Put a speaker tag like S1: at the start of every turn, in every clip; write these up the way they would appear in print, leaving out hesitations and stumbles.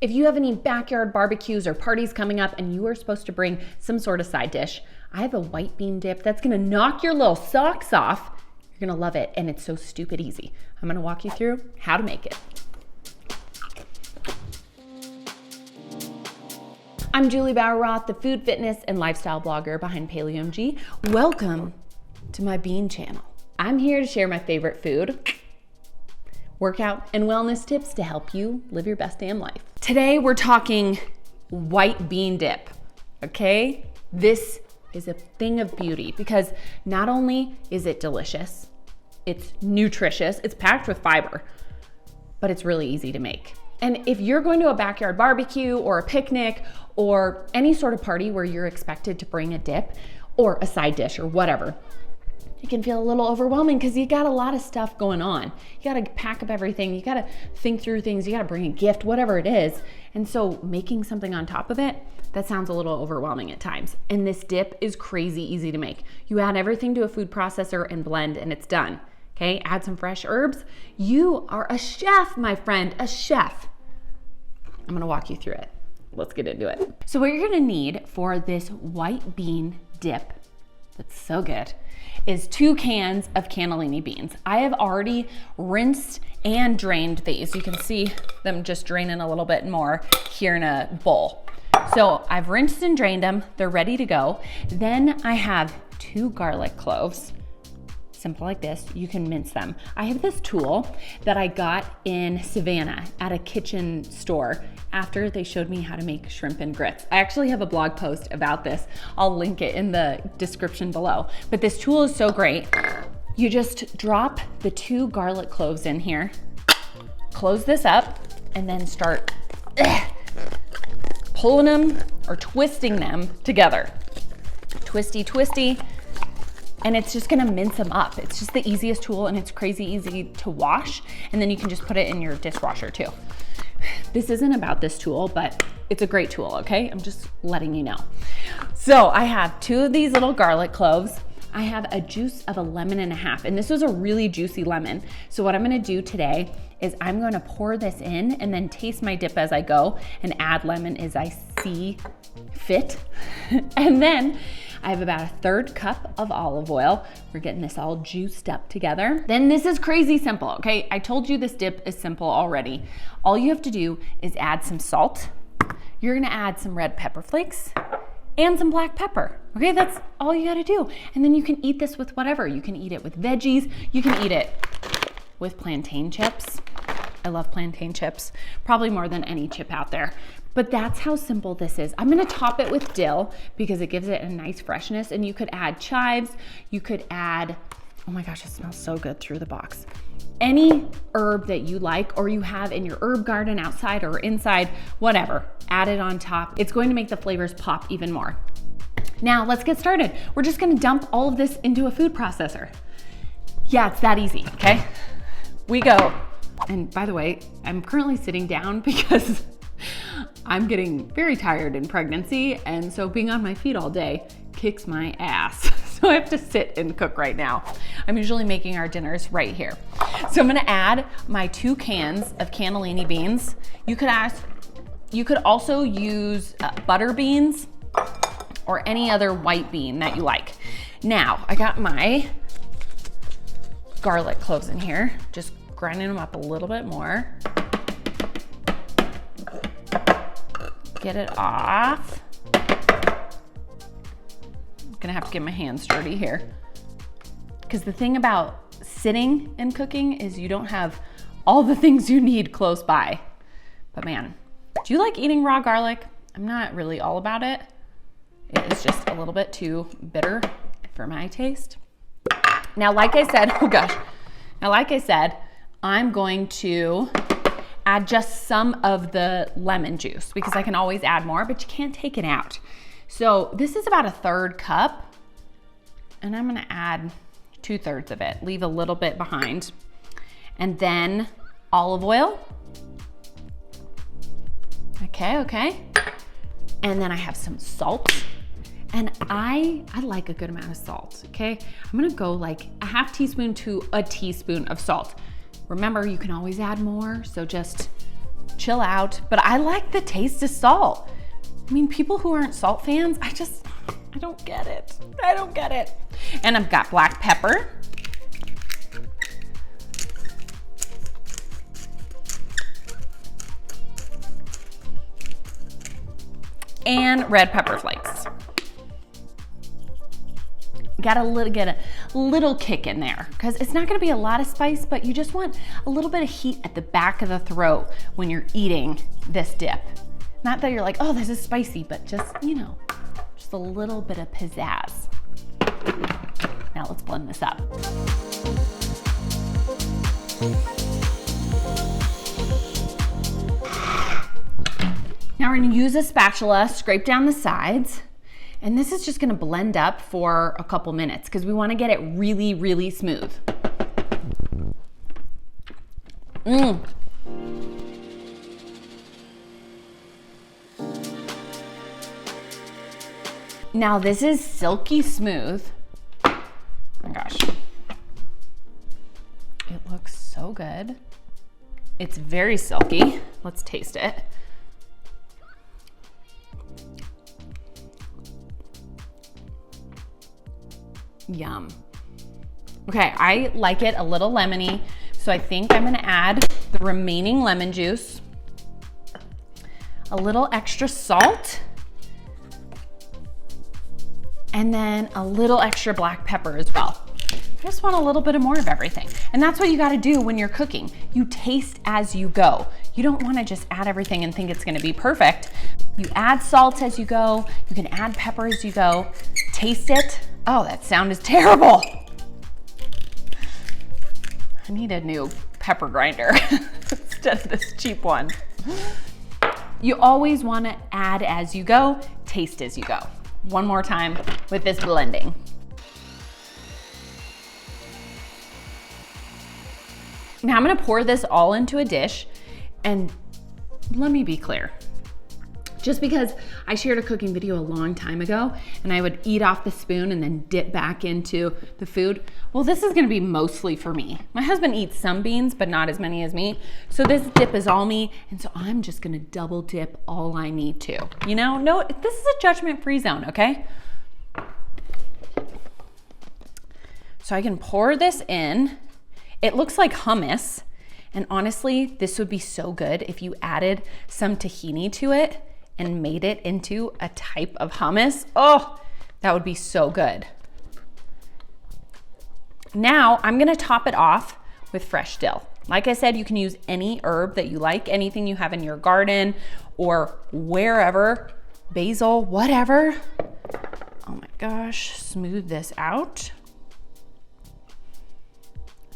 S1: If you have any backyard barbecues or parties coming up and you are supposed to bring some sort of side dish, I have a white bean dip that's gonna knock your little socks off. You're gonna love it, and it's so stupid easy. I'm gonna walk you through how to make it. I'm Juli Bauer Roth, the food, fitness, and lifestyle blogger behind PaleoMG. Welcome to my bean channel. I'm here to share my favorite food, workout, and wellness tips to help you live your best damn life. Today we're talking white bean dip, okay? This is a thing of beauty because not only is it delicious, it's nutritious, it's packed with fiber, but it's really easy to make. And if you're going to a backyard barbecue or a picnic or any sort of party where you're expected to bring a dip or a side dish or whatever, it can feel a little overwhelming because you got a lot of stuff going on. You got to pack up everything. You got to think through things. You got to bring a gift, whatever it is. And so making something on top of it, that sounds a little overwhelming at times. And this dip is crazy easy to make. You add everything to a food processor and blend and it's done. Okay, add some fresh herbs. You are a chef, my friend, a chef. I'm gonna walk you through it. Let's get into it. So what you're gonna need for this white bean dip, that's so good, is 2 cans of cannellini beans. I have already rinsed and drained these. You can see them just draining a little bit more here in a bowl. So I've rinsed and drained them. They're ready to go. Then I have 2 garlic cloves. Simple like this, you can mince them. I have this tool that I got in Savannah at a kitchen store after they showed me how to make shrimp and grits. I actually have a blog post about this. I'll link it in the description below. But this tool is so great. You just drop the 2 garlic cloves in here, close this up, and then start pulling them or twisting them together. Twisty, twisty. And it's just gonna mince them up. It's just the easiest tool and it's crazy easy to wash. And then you can just put it in your dishwasher too. This isn't about this tool, but it's a great tool, okay? I'm just letting you know. So I have 2 of these little garlic cloves. I have a juice of a lemon and a half, and this was a really juicy lemon. So what I'm gonna do today is I'm gonna pour this in and then taste my dip as I go and add lemon as I see fit. And then I have about a 1/3 cup of olive oil. We're getting this all juiced up together. Then this is crazy simple, okay? I told you this dip is simple already. All you have to do is add some salt. You're gonna add some red pepper flakes and some black pepper, okay? That's all you gotta do. And then you can eat this with whatever. You can eat it with veggies. You can eat it with plantain chips. I love plantain chips, probably more than any chip out there. But that's how simple this is. I'm gonna top it with dill because it gives it a nice freshness, and you could add chives, you could add, oh my gosh, it smells so good through the box. Any herb that you like or you have in your herb garden outside or inside, whatever, add it on top. It's going to make the flavors pop even more. Now let's get started. We're just gonna dump all of this into a food processor. Yeah, it's that easy, okay? We go. And by the way, I'm currently sitting down because I'm getting very tired in pregnancy, and so being on my feet all day kicks my ass. So I have to sit and cook right now. I'm usually making our dinners right here. So I'm gonna add my 2 cans of cannellini beans. You could also use butter beans or any other white bean that you like. Now, I got my garlic cloves in here, just grinding them up a little bit more. Get it off. I'm gonna have to get my hands dirty here. Because the thing about sitting and cooking is you don't have all the things you need close by. But man, do you like eating raw garlic? I'm not really all about it. It is just a little bit too bitter for my taste. Now, like I said, oh gosh. Now, like I said, I'm going to add just some of the lemon juice because I can always add more, but you can't take it out. So this is about a 1/3 cup, and I'm gonna add 2/3 of it, leave a little bit behind. And then olive oil. Okay. And then I have some salt. And I like a good amount of salt, okay? I'm gonna go like a 1/2 teaspoon to a teaspoon of salt. Remember, you can always add more, so just chill out, but I like the taste of salt. I mean, people who aren't salt fans, I don't get it. I don't get it. And I've got black pepper. And red pepper flakes. Get a little kick in there because it's not gonna be a lot of spice, but you just want a little bit of heat at the back of the throat when you're eating this dip. Not that you're like, oh, this is spicy, but just, you know, just a little bit of pizzazz. Now let's blend this up. Now we're gonna use a spatula, scrape down the sides, and this is just gonna blend up for a couple minutes because we wanna get it really, really smooth. Now this is silky smooth. Oh my gosh. It looks so good. It's very silky. Let's taste it. Yum. Okay, I like it a little lemony, so I think I'm gonna add the remaining lemon juice, a little extra salt, and then a little extra black pepper as well. I just want a little bit more of everything. And that's what you gotta do when you're cooking. You taste as you go. You don't wanna just add everything and think it's gonna be perfect. You add salt as you go. You can add pepper as you go. Taste it. Oh, that sound is terrible. I need a new pepper grinder instead of this cheap one. You always wanna add as you go, taste as you go. One more time with this blending. Now I'm gonna pour this all into a dish, and let me be clear. Just because I shared a cooking video a long time ago and I would eat off the spoon and then dip back into the food, well, this is gonna be mostly for me. My husband eats some beans, but not as many as me. So this dip is all me, and so I'm just gonna double dip all I need to. You know, no, this is a judgment-free zone, okay? So I can pour this in. It looks like hummus, and honestly, this would be so good if you added some tahini to it and made it into a type of hummus. Oh, that would be so good. Now I'm gonna top it off with fresh dill. Like I said, you can use any herb that you like, anything you have in your garden or wherever, basil, whatever. Oh my gosh, smooth this out.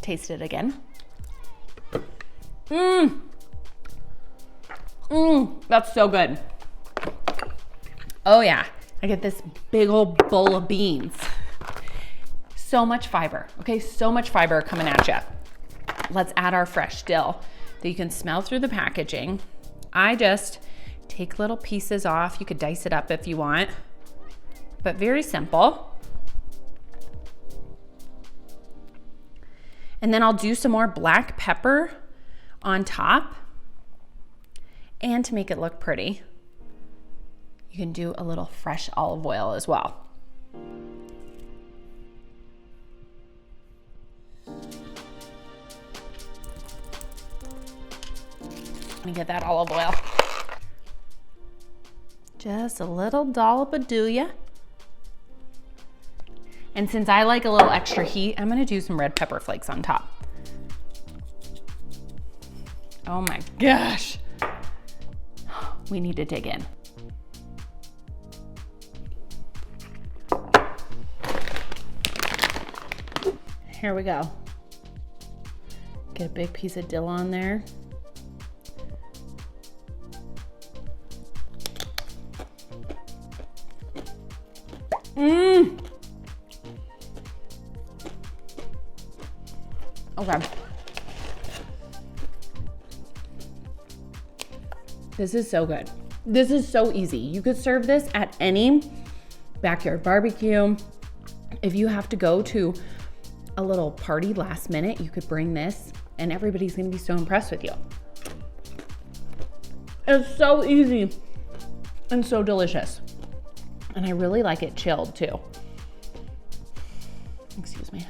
S1: Taste it again. That's so good. Oh yeah, I get this big old bowl of beans. So much fiber, okay? So much fiber coming at you. Let's add our fresh dill that you can smell through the packaging. I just take little pieces off. You could dice it up if you want, but very simple. And then I'll do some more black pepper on top. And to make it look pretty, you can do a little fresh olive oil as well. Let me get that olive oil. Just a little dollop of dooya. And since I like a little extra heat, I'm gonna do some red pepper flakes on top. Oh my gosh. We need to dig in. Here we go. Get a big piece of dill on there. Okay. This is so good. This is so easy. You could serve this at any backyard barbecue. If you have to go to a little party last minute, you could bring this and everybody's gonna be so impressed with you. It's so easy and so delicious. And I really like it chilled too. Excuse me.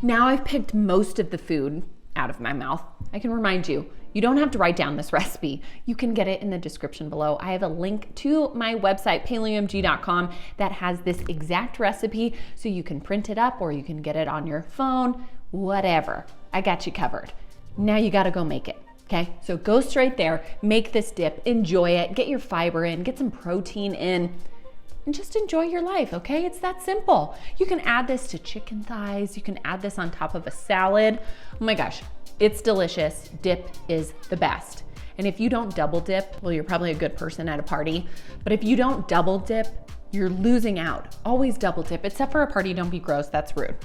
S1: Now I've picked most of the food out of my mouth. I can remind you, you don't have to write down this recipe. You can get it in the description below. I have a link to my website, paleomg.com, that has this exact recipe, so you can print it up or you can get it on your phone, whatever. I got you covered. Now you gotta go make it, okay? So go straight there, make this dip, enjoy it, get your fiber in, get some protein in, and just enjoy your life, okay? It's that simple. You can add this to chicken thighs. You can add this on top of a salad. Oh my gosh, it's delicious. Dip is the best. And if you don't double dip, well, you're probably a good person at a party, but if you don't double dip, you're losing out. Always double dip, except for a party, don't be gross, that's rude.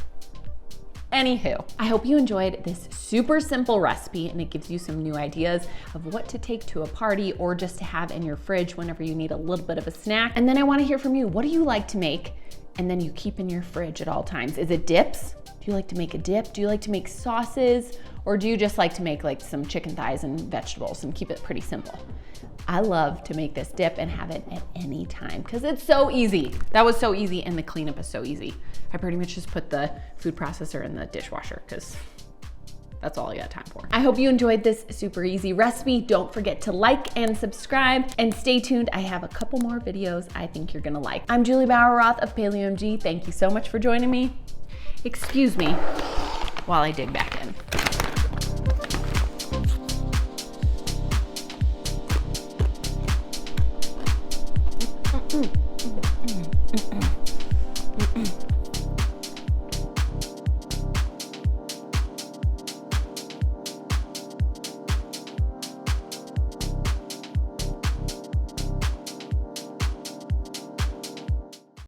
S1: Anywho, I hope you enjoyed this super simple recipe and it gives you some new ideas of what to take to a party or just to have in your fridge whenever you need a little bit of a snack. And then I want to hear from you. What do you like to make and then you keep in your fridge at all times? Is it dips? Do you like to make a dip? Do you like to make sauces? Or do you just like to make like some chicken thighs and vegetables and keep it pretty simple? I love to make this dip and have it at any time because it's so easy. That was so easy and the cleanup is so easy. I pretty much just put the food processor in the dishwasher because that's all I got time for. I hope you enjoyed this super easy recipe. Don't forget to like and subscribe and stay tuned. I have a couple more videos I think you're gonna like. I'm Juli Bauer Roth of PaleoMG. Thank you so much for joining me. Excuse me while I dig back in.